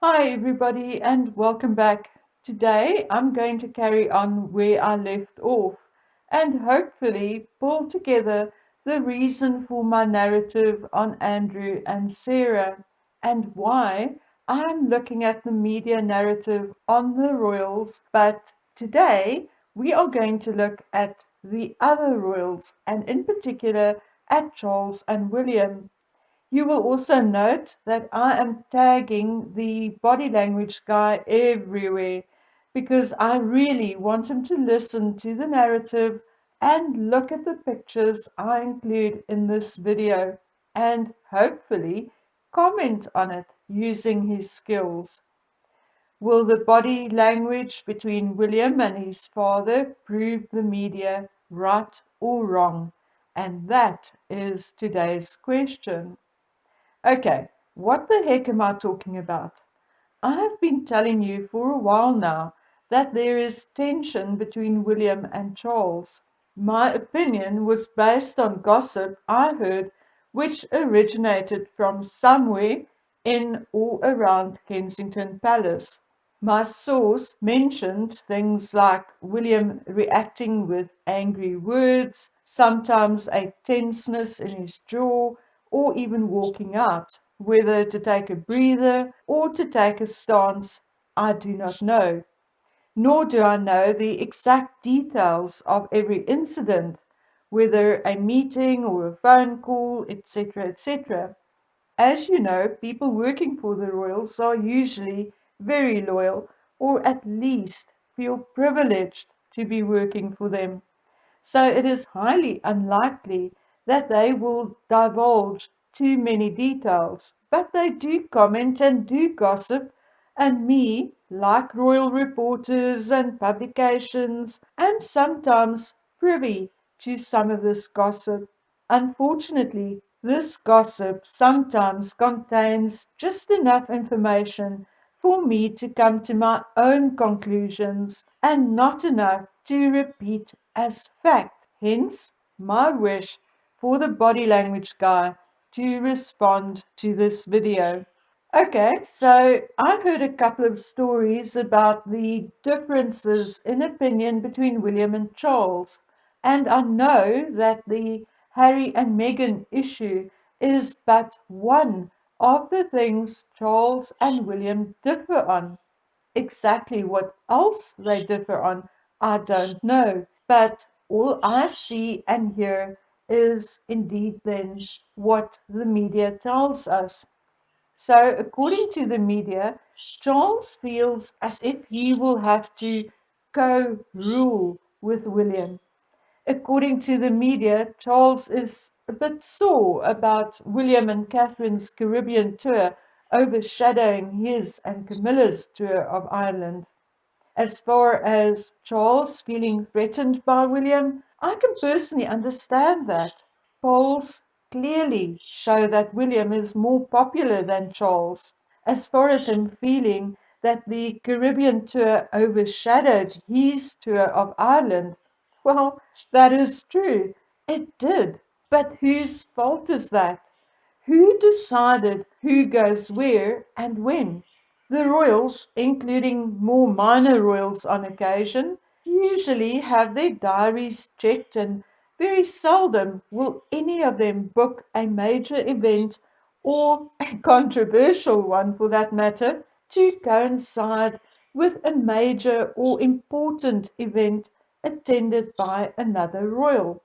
Hi, everybody, and welcome back. Today I'm going to carry on where I left off and hopefully pull together the reason for my narrative on Andrew and Sarah and why I'm looking at the media narrative on the royals. But today we are going to look at the other royals and, in particular, at Charles and William. You will also note that I am tagging the body language guy everywhere because I really want him to listen to the narrative and look at the pictures I include in this video and hopefully comment on it using his skills. Will the body language between William and his father prove the media right or wrong? And that is today's question. Okay, what the heck am I talking about? I have been telling you for a while now that there is tension between William and Charles. My opinion was based on gossip I heard, which originated from somewhere in or around Kensington Palace. My source mentioned things like William reacting with angry words, sometimes a tenseness in his jaw, or even walking out. Whether to take a breather or to take a stance, I do not know. Nor do I know the exact details of every incident, whether a meeting or a phone call, etc., etc. As you know, people working for the royals are usually very loyal, or at least feel privileged to be working for them. So it is highly unlikely that they will divulge too many details, but they do comment and do gossip, and me, like royal reporters and publications, am sometimes privy to some of this gossip. Unfortunately, this gossip sometimes contains just enough information for me to come to my own conclusions and not enough to repeat as fact. Hence, my wish for the body language guy to respond to this video. Okay, so I heard a couple of stories about the differences in opinion between William and Charles, and I know that the Harry and Meghan issue is but one of the things Charles and William differ on. Exactly what else they differ on, I don't know, but all I see and hear is indeed then what the media tells us. So, according to the media, Charles feels as if he will have to co rule with William. According to the media, Charles is a bit sore about William and Catherine's Caribbean tour overshadowing his and Camilla's tour of Ireland. As far as Charles feeling threatened by William, I can personally understand that. Polls clearly show that William is more popular than Charles. As far as him feeling that the Caribbean tour overshadowed his tour of Ireland, well, that is true. It did. But whose fault is that? Who decided who goes where and when? The royals, including more minor royals on occasion, usually have their diaries checked, and very seldom will any of them book a major event or a controversial one for that matter to coincide with a major or important event attended by another royal,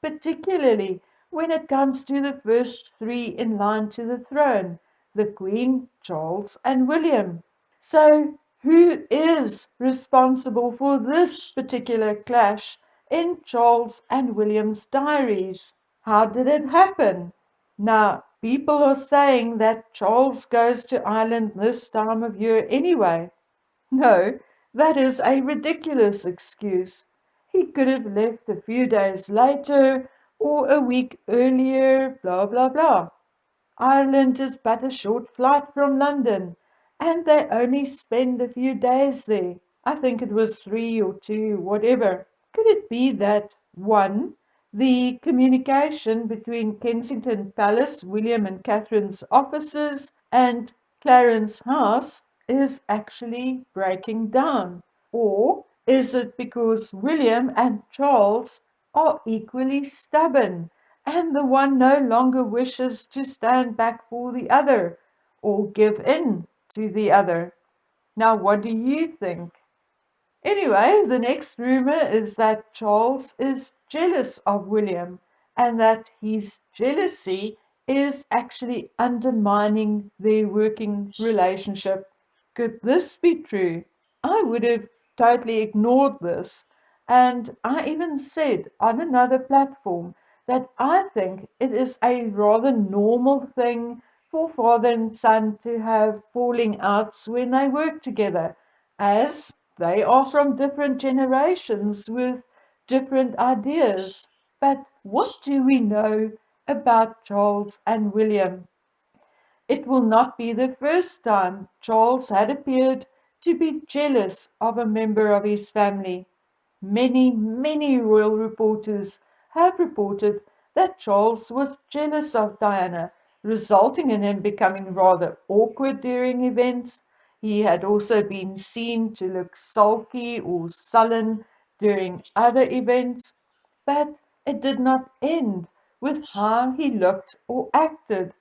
particularly when it comes to the first three in line to the throne, the Queen, Charles, and William. So, who is responsible for this particular clash in Charles and William's diaries? How did it happen? Now, people are saying that Charles goes to Ireland this time of year anyway. No, that is a ridiculous excuse. He could have left a few days later or a week earlier, blah, blah, blah. Ireland is but a short flight from London, and they only spend a few days there. I think it was 3 or 2, whatever. Could it be that, one, the communication between Kensington Palace, William and Catherine's offices, and Clarence House is actually breaking down? Or is it because William and Charles are equally stubborn and the one no longer wishes to stand back for the other or give in to the other? Now, what do you think? Anyway, the next rumor is that Charles is jealous of William and that his jealousy is actually undermining their working relationship. Could this be true? I would have totally ignored this. And I even said on another platform that I think it is a rather normal thing for father and son to have falling outs when they work together, as they are from different generations with different ideas. But what do we know about Charles and William? It will not be the first time Charles had appeared to be jealous of a member of his family. Many royal reporters have reported that Charles was jealous of Diana, resulting in him becoming rather awkward during events. He had also been seen to look sulky or sullen during other events, but it did not end with how he looked or acted.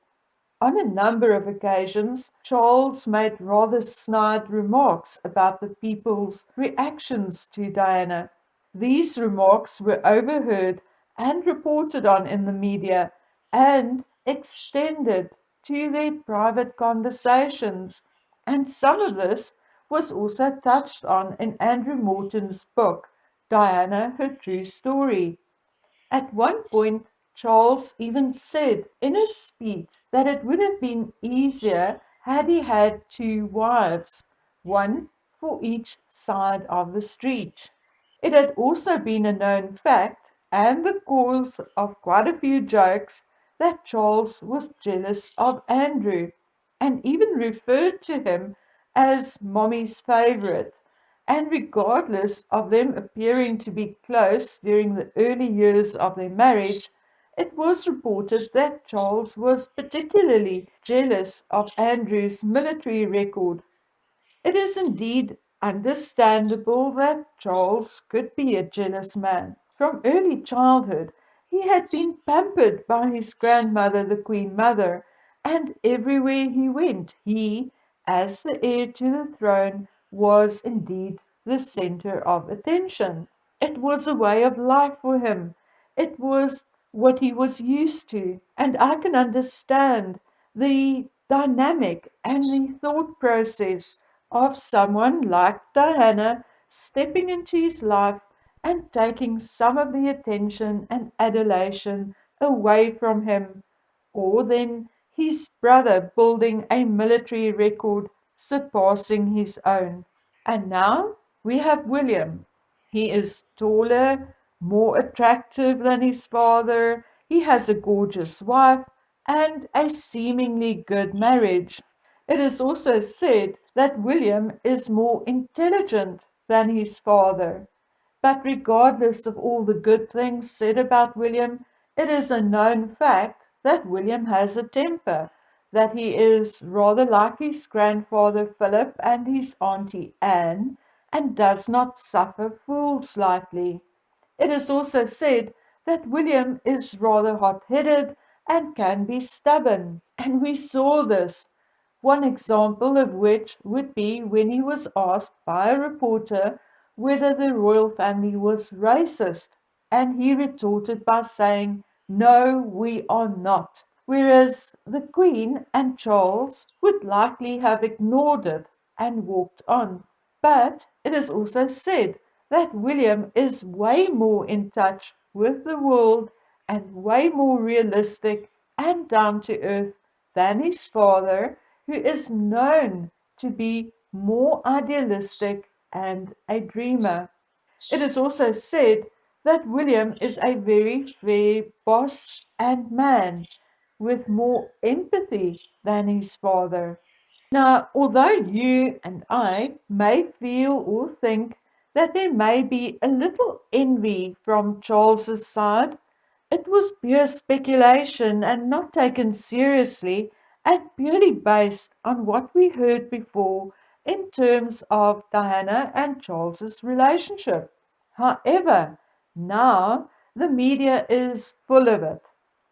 On a number of occasions, Charles made rather snide remarks about the people's reactions to Diana. These remarks were overheard and reported on in the media and extended to their private conversations. And some of this was also touched on in Andrew Morton's book, Diana, Her True Story. At one point, Charles even said in a speech that it would have been easier had he had two wives, one for each side of the street. It had also been a known fact, and the cause of quite a few jokes, that Charles was jealous of Andrew, and even referred to him as Mommy's favorite. And regardless of them appearing to be close during the early years of their marriage, it was reported that Charles was particularly jealous of Andrew's military record. It is indeed understandable that Charles could be a jealous man. From early childhood, he had been pampered by his grandmother, the Queen Mother, and everywhere he went, he, as the heir to the throne, was indeed the center of attention. It was a way of life for him. It was what he was used to, and I can understand the dynamic and the thought process of someone like Diana stepping into his life and taking some of the attention and adulation away from him, or then his brother building a military record surpassing his own. And now we have William. He is taller, more attractive than his father. He has a gorgeous wife and a seemingly good marriage. It is also said that William is more intelligent than his father. But regardless of all the good things said about William, it is a known fact that William has a temper, that he is rather like his grandfather Philip and his auntie Anne, and does not suffer fools lightly. It is also said that William is rather hot-headed and can be stubborn, and we saw this. One example of which would be when he was asked by a reporter whether the royal family was racist, and he retorted by saying, "No, we are not," whereas the Queen and Charles would likely have ignored it and walked on. But it is also said that William is way more in touch with the world and way more realistic and down to earth than his father, who is known to be more idealistic and a dreamer. It is also said that William is a very fair boss and man with more empathy than his father. Now, although you and I may feel or think that there may be a little envy from Charles's side, it was pure speculation and not taken seriously and purely based on what we heard before in terms of Diana and Charles's relationship. However, now the media is full of it.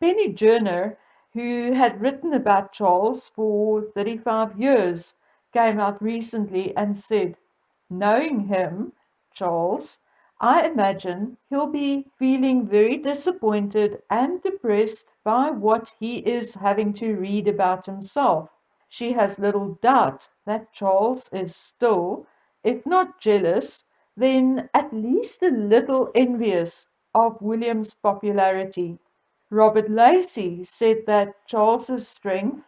Penny Journer, who had written about Charles for 35 years, came out recently and said, knowing him, Charles, I imagine he'll be feeling very disappointed and depressed by what he is having to read about himself. She has little doubt that Charles is still, if not jealous, then at least a little envious of William's popularity. Robert Lacey said that Charles's strength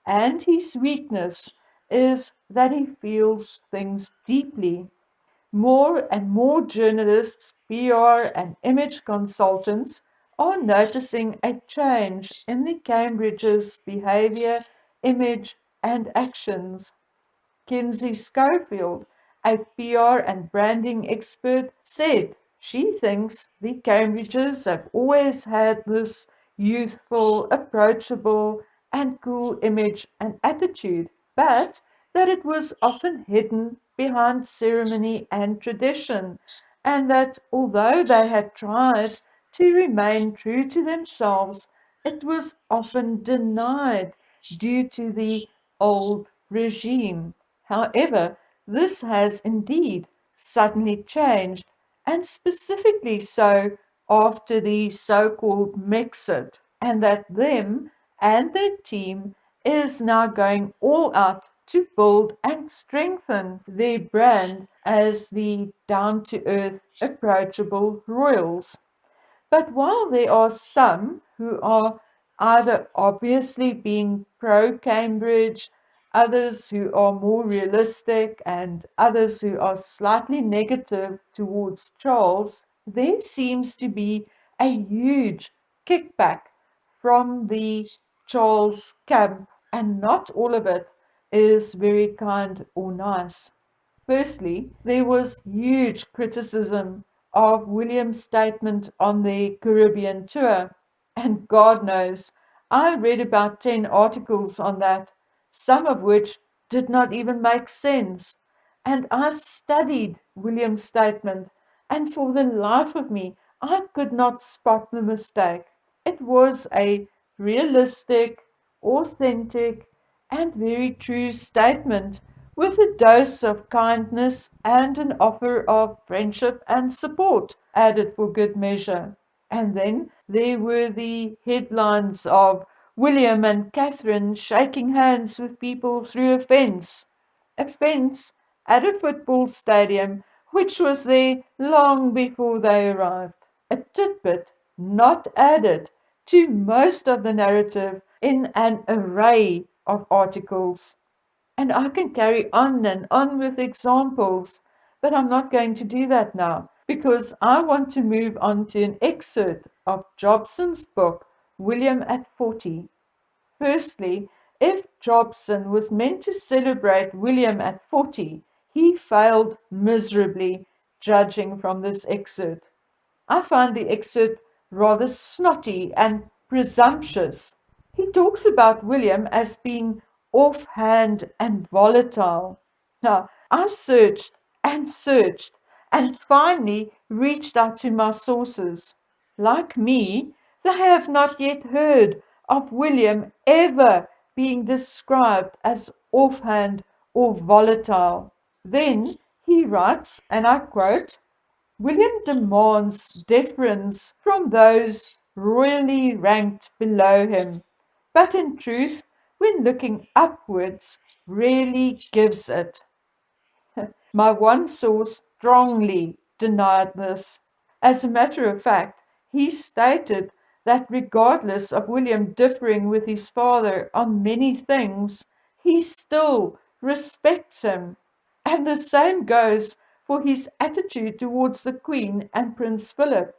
and his weakness is that he feels things deeply. More and more journalists, PR, and image consultants are noticing a change in the Cambridge's behavior, image, and actions. Kinsey Schofield, a PR and branding expert, said she thinks the Cambridges have always had this youthful, approachable, and cool image and attitude, but that it was often hidden behind ceremony and tradition, and that although they had tried to remain true to themselves, it was often denied due to the old regime. However, this has indeed suddenly changed, and specifically so after the so-called Mexit, and that them and their team is now going all out to build and strengthen their brand as the down-to-earth, approachable royals. But while there are some who are either obviously being pro Cambridge, others who are more realistic, and others who are slightly negative towards Charles, there seems to be a huge kickback from the Charles camp, and not all of it is very kind or nice. Firstly, there was huge criticism of William's statement on the Caribbean tour, and God knows, I read about 10 articles on that, some of which did not even make sense. And I studied William's statement, and for the life of me, I could not spot the mistake. It was a realistic, authentic, and very true statement with a dose of kindness and an offer of friendship and support added for good measure. And then there were the headlines of William and Catherine shaking hands with people through a fence at a football stadium which was there long before they arrived. A tidbit not added to most of the narrative in an array of articles. And I can carry on and on with examples, but I'm not going to do that now because I want to move on to an excerpt of Jobson's book, William at 40. Firstly, if Jobson was meant to celebrate William at 40, he failed miserably, judging from this excerpt. I find the excerpt rather snotty and presumptuous. He talks about William as being offhand and volatile. Now, I searched and finally reached out to my sources. Like me, they have not yet heard of William ever being described as offhand or volatile. Then he writes, and I quote, William demands deference from those royally ranked below him, but in truth, when looking upwards, rarely gives it. My one source strongly denied this. As a matter of fact, he stated that regardless of William differing with his father on many things, he still respects him. And the same goes for his attitude towards the Queen and Prince Philip.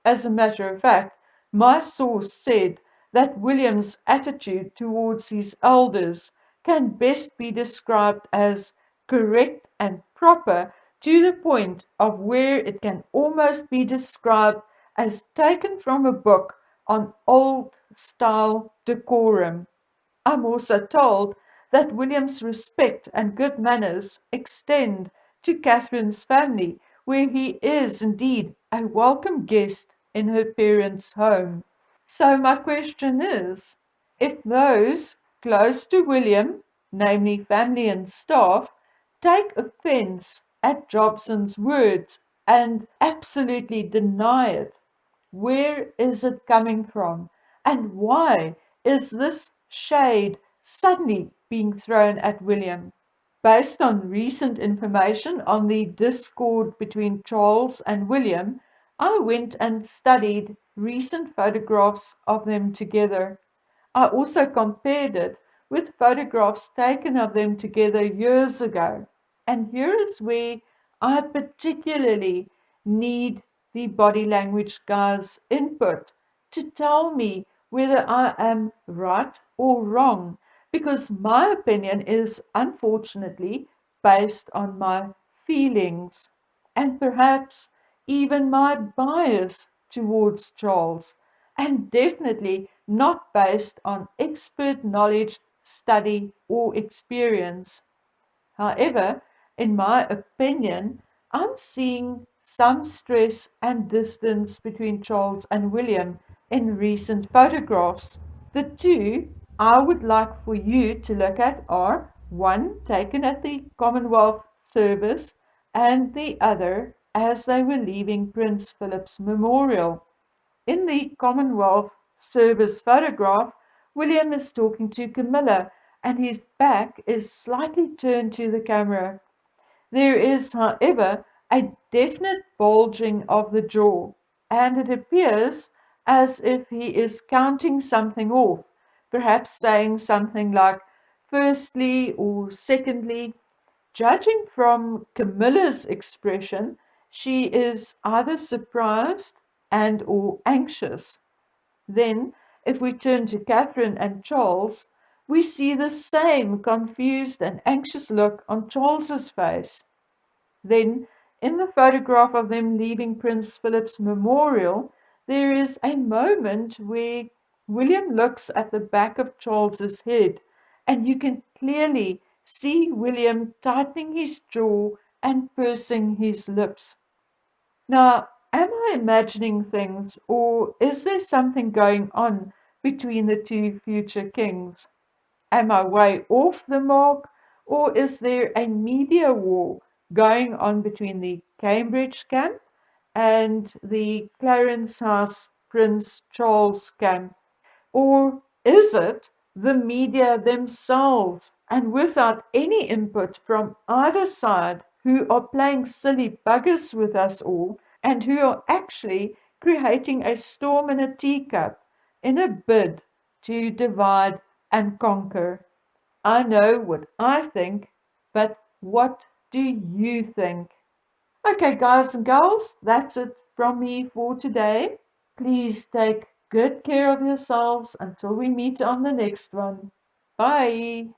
As a matter of fact, my source said that William's attitude towards his elders can best be described as correct and proper to the point of where it can almost be described as taken from a book on old style decorum. I'm also told that William's respect and good manners extend to Catherine's family, where he is indeed a welcome guest in her parents' home. So my question is, if those close to William, namely family and staff, take offense at Jobson's words and absolutely deny it, where is it coming from? And why is this shade suddenly being thrown at William? Based on recent information on the discord between Charles and William, I went and studied recent photographs of them together. I also compared it with photographs taken of them together years ago. And here is where I particularly need the body language guys' input to tell me whether I am right or wrong, because my opinion is unfortunately based on my feelings and perhaps even my bias towards Charles, and definitely not based on expert knowledge, study, or experience. However, in my opinion, I'm seeing some stress and distance between Charles and William in recent photographs. The two I would like for you to look at are one taken at the Commonwealth service and the other as they were leaving Prince Philip's Memorial. In the Commonwealth Service photograph, William is talking to Camilla and his back is slightly turned to the camera. There is, however, a definite bulging of the jaw, and it appears as if he is counting something off, perhaps saying something like firstly or secondly. Judging from Camilla's expression, she is either surprised and or anxious. Then, if we turn to Catherine and Charles, we see the same confused and anxious look on Charles's face. Then, in the photograph of them leaving Prince Philip's memorial, there is a moment where William looks at the back of Charles's head, and you can clearly see William tightening his jaw and pursing his lips. Now, am I imagining things, or is there something going on between the two future kings? Am I way off the mark, or is there a media war going on between the Cambridge camp and the Clarence House Prince Charles camp? Or is it the media themselves, and without any input from either side, who are playing silly buggers with us all and who are actually creating a storm in a teacup in a bid to divide and conquer? I know what I think, but what do you think? Okay, guys and girls, that's it from me for today. Please take good care of yourselves until we meet on the next one. Bye.